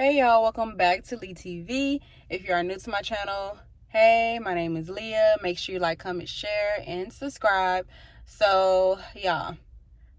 Hey y'all, welcome back to Lee TV. If you are new to my channel, hey, my name is Leah. Make sure you like, comment, share, and subscribe. So yeah,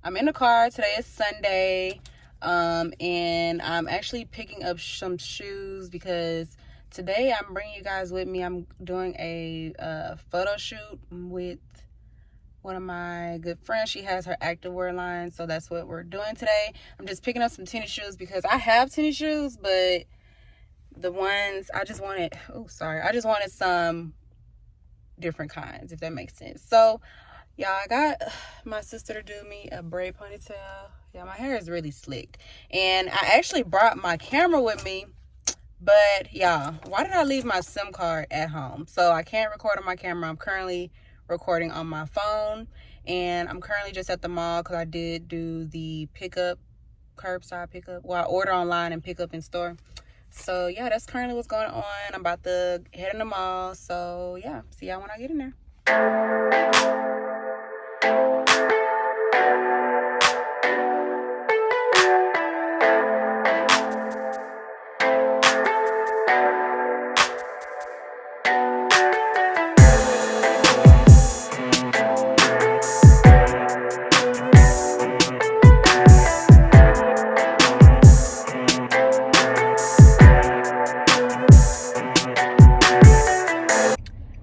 I'm in the car. Today is Sunday, and I'm actually picking up some shoes because today I'm bringing you guys with me. I'm doing a photo shoot with one of my good friends. She has her activewear line, so that's what we're doing today. I'm just picking up some tennis shoes because I have tennis shoes, but the ones I just wanted, I just wanted some different kinds, if that makes sense. So y'all, I got my sister to do me a braid ponytail. Yeah, my hair is really slick, and I actually brought my camera with me, but y'all, why did I leave my SIM card at home? So I can't record on my camera. I'm currently recording on my phone, and I'm currently just at the mall because I did do the curbside pickup. Well, I order online and pick up in store. So yeah, that's currently what's going on. I'm about to head in the mall. So yeah, see y'all when I get in there.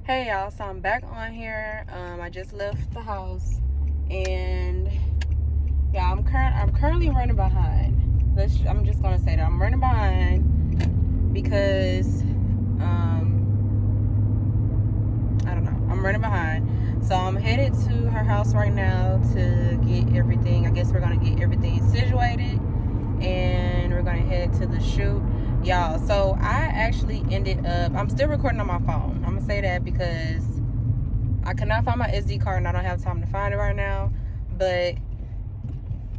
Hey y'all, so I'm back on here. I just left the house, and yeah, I'm currently running behind. I'm just gonna say that I'm running behind because I don't know, I'm running behind. So I'm headed to her house right now to get everything. I guess we're gonna get everything situated, and we're gonna head to the shoot. Y'all, so I actually ended up, I'm still recording on my phone. I'm gonna say that because I cannot find my SD card and I don't have time to find it right now. But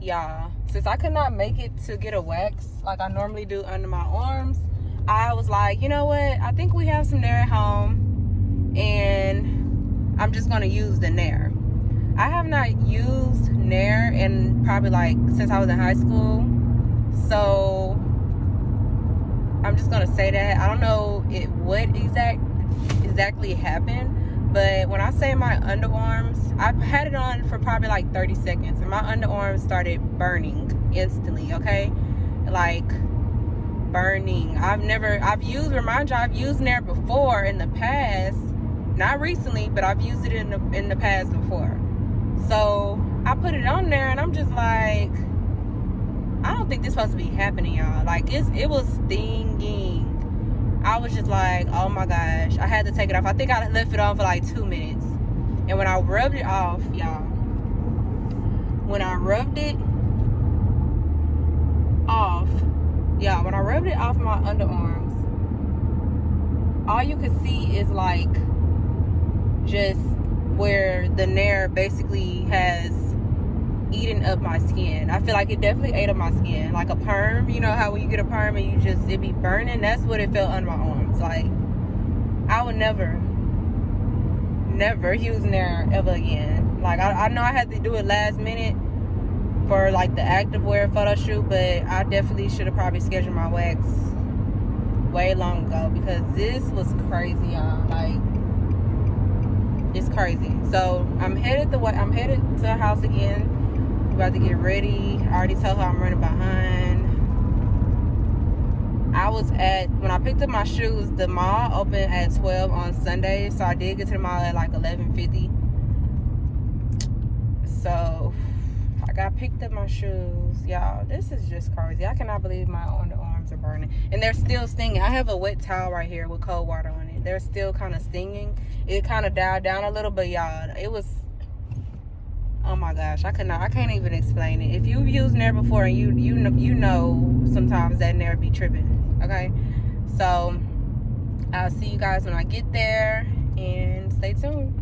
y'all, since I could not make it to get a wax like I normally do under my arms, I was like, you know what, I think we have some Nair at home, and I'm just gonna use the Nair. I have not used Nair in probably like since I was in high school, so I'm just gonna say that I don't know what exactly happened, but when I say my underarms, I've had it on for probably like 30 seconds, and my underarms started burning instantly. Okay, like burning. I've used Nair before in the past, not recently, but I've used it in the past before. So I put it on there, and I'm just like, I don't think this supposed to be happening, y'all. Like, it was stinging. I was just like, oh my gosh. I had to take it off. I think I left it on for like 2 minutes. And when I rubbed it off, y'all, when I rubbed it off my underarms, all you could see is like just where the Nair basically has eating up my skin. I feel like it definitely ate up my skin, like a perm. You know how when you get a perm and it be burning? That's what it felt under my arms. Like, I would never use Nair ever again. Like, I know I had to do it last minute for like the activewear photo shoot, but I definitely should have probably scheduled my wax way long ago, because this was crazy, y'all. Like, it's crazy. So I'm headed to the house again. About to get ready. I already told her I'm running behind. When I picked up my shoes, the mall opened at 12 on Sunday, so I did get to the mall at like 11:50. So I picked up my shoes. Y'all, this is just crazy. I cannot believe my underarms are burning, and they're still stinging. I have a wet towel right here with cold water on it. They're still kind of stinging. It kind of died down a little, but y'all, it was, oh my gosh, I can't even explain it. If you've used Nair before, and you know sometimes that Nair be tripping. Okay, so I'll see you guys when I get there, and stay tuned.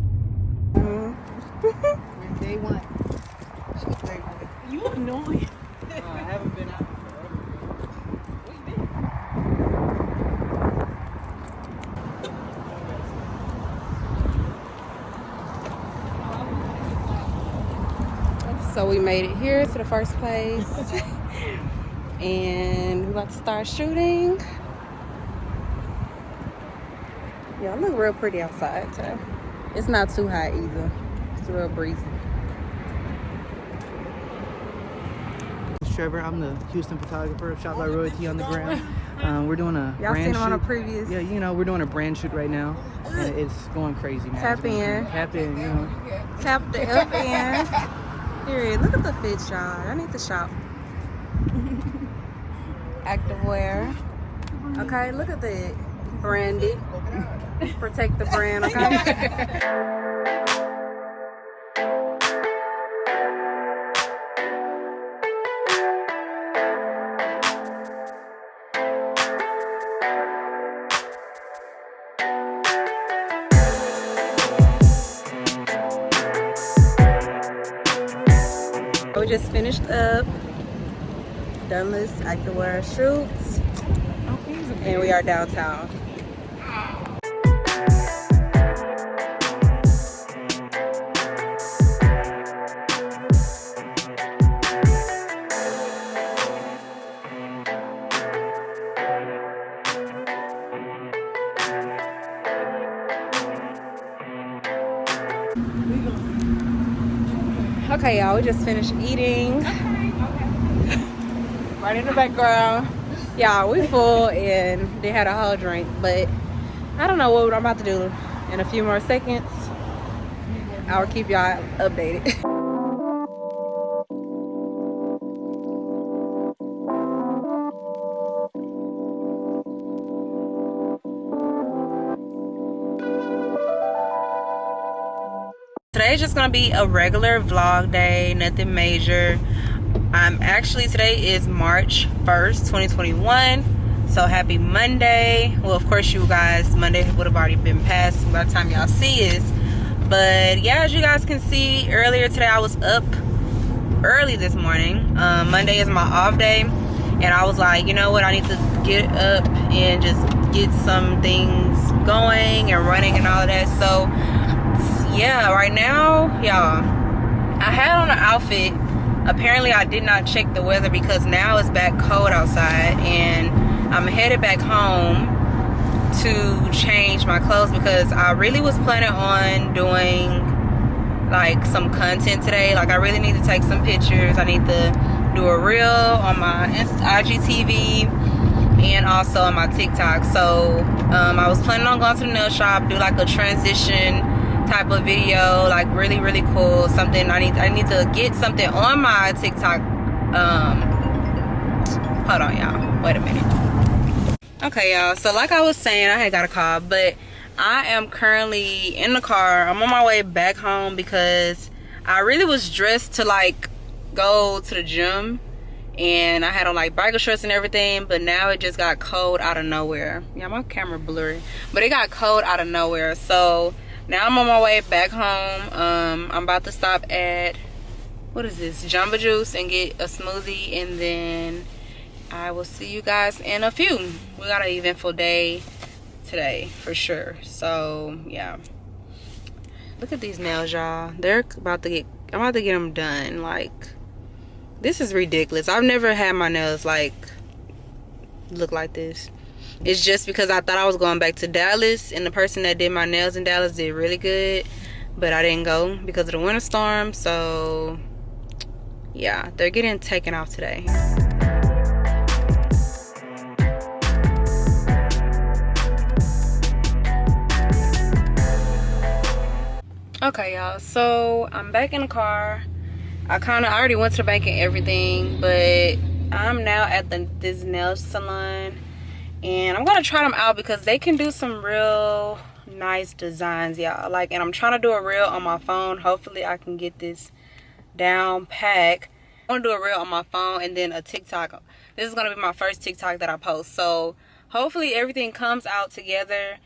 Day one. You annoying. I haven't been out forever. Where you been? So we made it here to the first place. and we're about to start shooting. Y'all look real pretty outside today. It's not too hot either. It's real breezy. Trevor, I'm the Houston photographer, shot by Royalty on the ground. We're doing a Y'all brand seen him shoot. on a previous. Yeah, you know, we're doing a brand shoot right now, and it's going crazy, man. Tap in. Tap in, you know. Tap the F in. Period. Look at the fit, y'all. I need to shop. Activewear. Okay, look at that. Branded. Protect the brand, okay? We just finished up Dauntless activewear shoots, and we are downtown. Okay, y'all, we just finished eating. Right in the background. Y'all, we full and they had a whole drink, but I don't know what I'm about to do in a few more seconds. I'll keep y'all updated. Today's just gonna be a regular vlog day, nothing major. Today is March 1st, 2021. So happy Monday. Well, of course, you guys, Monday would have already been passed by the time y'all see this. But yeah, as you guys can see, earlier today I was up early this morning. Monday is my off day. And I was like, you know what, I need to get up and just get some things going and running and all of that. So yeah, right now, y'all, I had on an outfit. Apparently I did not check the weather because now it's back cold outside, and I'm headed back home to change my clothes because I really was planning on doing like some content today. Like I really need to take some pictures. I need to do a reel on my IGTV and also on my TikTok. So I was planning on going to the nail shop, do like a transition type of video, like really cool. Something I need to get something on my TikTok. Hold on, y'all, wait a minute. Okay, y'all, so like I was saying, I had got a call, but I am currently in the car. I'm on my way back home because I really was dressed to like go to the gym, and I had on like biker shorts and everything, but now it just got cold out of nowhere. Yeah, my camera blurry, but it got cold out of nowhere. So now I'm on my way back home. I'm about to stop at, what is this, Jamba Juice, and get a smoothie, and then I will see you guys in a few. We got an eventful day today for sure. So yeah, look at these nails, y'all. I'm about to get them done. Like, this is ridiculous. I've never had my nails like look like this. It's just because I thought I was going back to Dallas, and the person that did my nails in Dallas did really good, but I didn't go because of the winter storm. So yeah, they're getting taken off today. Okay, y'all, so I'm back in the car. I already went to the bank and everything, but I'm now at this nail salon, and I'm gonna try them out because they can do some real nice designs, y'all. Like, and I'm trying to do a reel on my phone. Hopefully I can get this down pack. I want to do a reel on my phone and then a TikTok. This is gonna be my first TikTok that I post, so hopefully everything comes out together.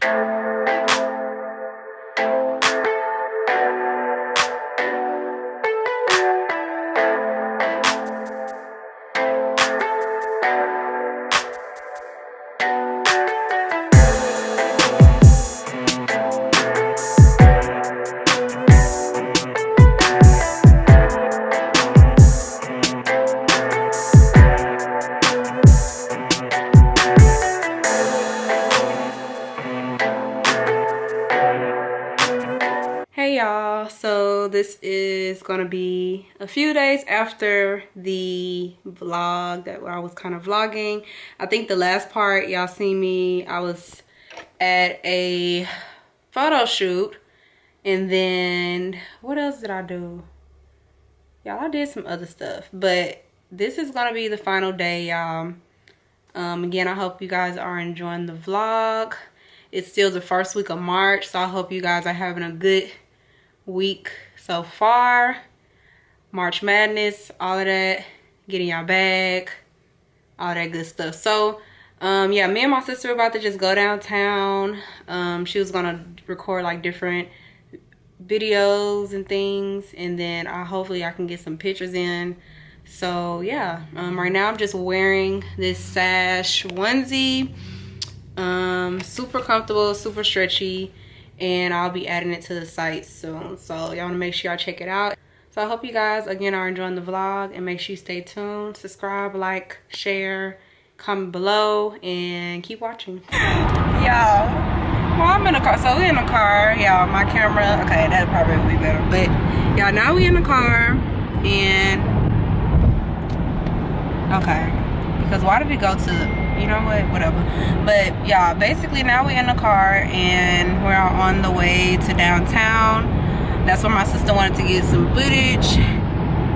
this is gonna be a few days after the vlog that I was kind of vlogging. I think the last part y'all seen me, I was at a photo shoot, and then what else did I do? Y'all, I did some other stuff, but this is gonna be the final day, y'all. Again, I hope you guys are enjoying the vlog. It's still the first week of March, so I hope you guys are having a good week so far. March Madness, all of that, getting y'all bag, all that good stuff. So yeah, me and my sister were about to just go downtown. She was gonna record like different videos and things, and then hopefully I can get some pictures in. So yeah, right now I'm just wearing this Sash onesie. Super comfortable, super stretchy, and I'll be adding it to the site soon, so y'all want to make sure y'all check it out. So I hope you guys again are enjoying the vlog, and make sure you stay tuned, subscribe, like, share, comment below, and keep watching. Y'all, well, I'm in the car. So we're in the car, y'all. My camera, okay, that'll probably be better, but y'all, now we in the car, and okay, because why did it go to, you know what, whatever. But y'all, basically now we're in the car and we're on the way to downtown. That's where my sister wanted to get some footage,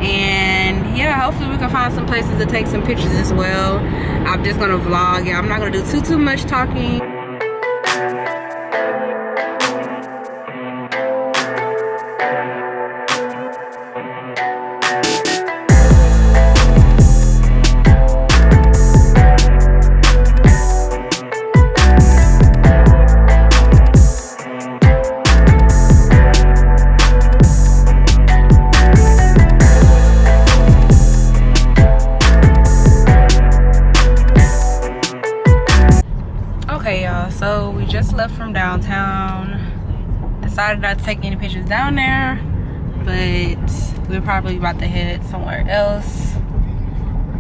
and yeah, hopefully we can find some places to take some pictures as well. I'm just gonna vlog. Yeah, I'm not gonna do too much talking. Okay, y'all, so we just left from downtown. Decided not to take any pictures down there, but we're probably about to head somewhere else.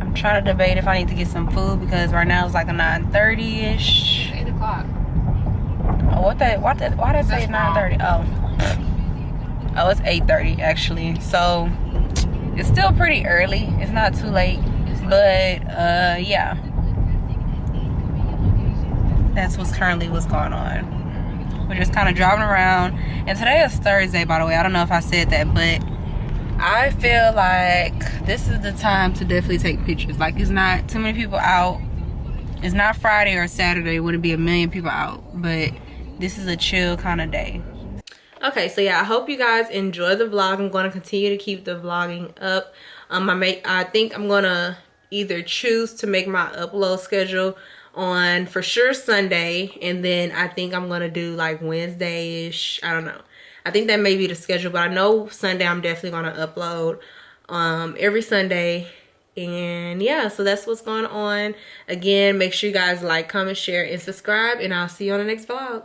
I'm trying to debate if I need to get some food, because right now it's like a 9:30-ish. It's 8 o'clock. Oh, why did I say 9:30? Oh, it's 8:30 actually. So it's still pretty early. It's not too late, but yeah. That's what's going on. We're just kind of driving around, and today is Thursday, by the way. I don't know if I said that, but I feel like this is the time to definitely take pictures. Like, it's not too many people out. It's not Friday or Saturday. It wouldn't be a million people out, but this is a chill kind of day. Okay, so yeah, I hope you guys enjoy the vlog. I'm going to continue to keep the vlogging up. I think I'm going to either choose to make my upload schedule on for sure Sunday, and then I think I'm gonna do like Wednesday-ish. I don't know. I think that may be the schedule, but I know Sunday I'm definitely gonna upload every Sunday. And yeah, so that's what's going on. Again, make sure you guys like, comment, share, and subscribe, and I'll see you on the next vlog.